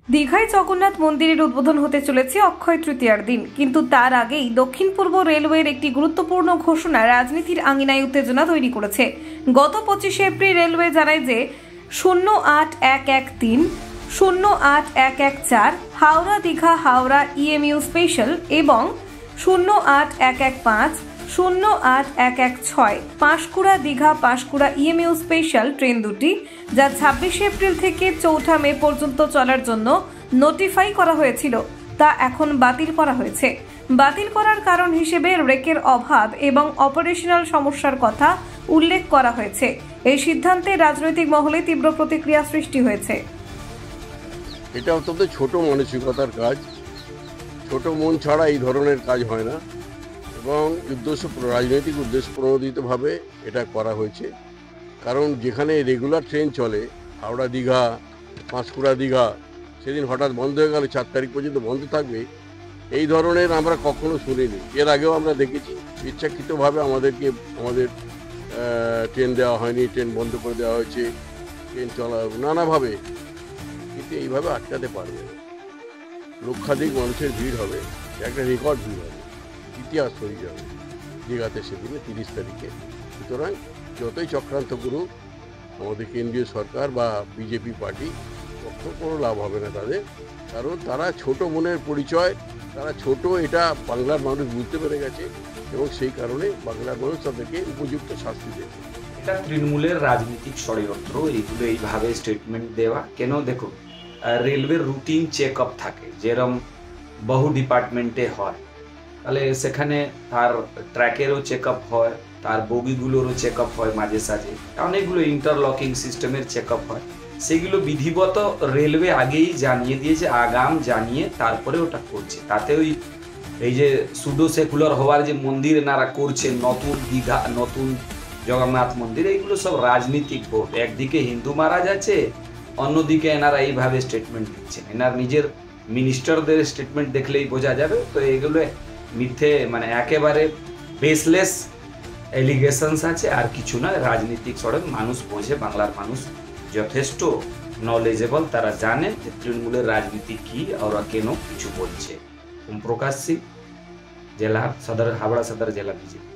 দীঘায় জগন্নাথ মন্দিরের উদ্বোধন হতে চলেছে অক্ষয় তৃতীয়ার দিন, কিন্তু তার আগেই দক্ষিণ পূর্ব রেলওয়ের একটি গুরুত্বপূর্ণ ঘোষণা রাজনীতির আঙিনায় উত্তেজনা তৈরি করেছে। গত 25শে এপ্রিল রেলওয়ে জানায় যে 08113, 08114 হাওড়া দীঘা হাওড়া ইএমইউ স্পেশাল এবং 08115, 08116 Panskura Digha Panskura EMU special train দুটি, যা 26শে এপ্রিল থেকে 4 মে পর্যন্ত চলার জন্য নোটিফাই করা হয়েছিল, তা এখন বাতিল করা হয়েছে। বাতিল করার কারণ হিসেবে রেকের অভাব এবং অপারেশনাল সমস্যার কথা উল্লেখ করা হয়েছে। এই সিদ্ধান্তে রাজনৈতিক মহলে তীব্র প্রতিক্রিয়া সৃষ্টি হয়েছে। এটা অত্যন্ত ছোট মানসিকতার কাজ, ছোট মন ছাড়া এই ধরনের কাজ হয় না এবং রাজনৈতিক উদ্দেশ্য প্রণোদিতভাবে এটা করা হয়েছে। কারণ যেখানে রেগুলার ট্রেন চলে হাওড়া দীঘা পাঁশকুড়া দীঘা, সেদিন হঠাৎ বন্ধ হয়ে গেল, 4 তারিখ পর্যন্ত বন্ধ থাকবে, এই ধরনের আমরা কখনো শুনিনি। এর আগেও আমরা দেখেছি ইচ্ছাকৃতভাবে আমাদের ট্রেন দেওয়া হয়নি, ট্রেন বন্ধ করে দেওয়া হয়েছে, ট্রেন চলা নানাভাবে, কিন্তু এইভাবে আটকাতে পারবে না। লক্ষাধিক মানুষের ভিড় হবে, একটা রেকর্ড ভিড় হবে, ইতিহাস হয়ে যাবে দীঘাতে সেদিনে 30 তারিখে। সুতরাং যতই চক্রান্ত করুক আমাদের কেন্দ্রীয় সরকার বা বিজেপি পার্টি, কোনো লাভ হবে না তাদের। কারণ তারা ছোট মনের পরিচয়, তারা ছোট, এটা বাংলার মানুষ বুঝতে পেরে গেছে এবং সেই কারণে বাংলার মানুষ তাদেরকে উপযুক্ত শাস্তি দেবে। এটা তৃণমূলের রাজনৈতিক ষড়যন্ত্র, এইগুলো এইভাবে স্টেটমেন্ট দেওয়া কেন? দেখো, রেলওয়ের রুটিন চেক আপ থাকে, যেরকম বহু ডিপার্টমেন্টে হয়, তাহলে সেখানে তার ট্র্যাকেরও চেক আপ হয়, তার বগিগুলোরও চেক আপ হয়, মাঝে সাঝে অনেকগুলো ইন্টারলকিং সিস্টেমের চেক আপ হয়। সেগুলো বিধিবত রেলওয়ে আগেই জানিয়ে দিয়েছে, আগাম জানিয়ে তারপরে ওটা করছে। তাতে এই যে সুডো সেকুলার হওয়ার যে মন্দির এনারা করছে, নতুন দীঘা নতুন জগন্নাথ মন্দির, এইগুলো সব রাজনীতিক ভোট। একদিকে হিন্দু মারা যাচ্ছে, অন্যদিকে এনারা এইভাবে স্টেটমেন্ট দিচ্ছেন। এনার নিজের মিনিস্টারদের স্টেটমেন্ট দেখলেই বোঝা যাবে। তো এগুলো মিথ্যে, মানে একেবারে বেসলেস এলিগেশনস আছে, আর কিছু না। রাজনীতিক ষড়যন্ত্র, মানুষ বোঝে, বাংলার মানুষ যথেষ্ট নলেজেবল, তারা জানে যে তৃণমূলের রাজনীতি কি, ওরা কেন কিছু বলছে। ওম প্রকাশ সিং, জেলা সদর, হাওড়া সদর জেলা বিজেপি।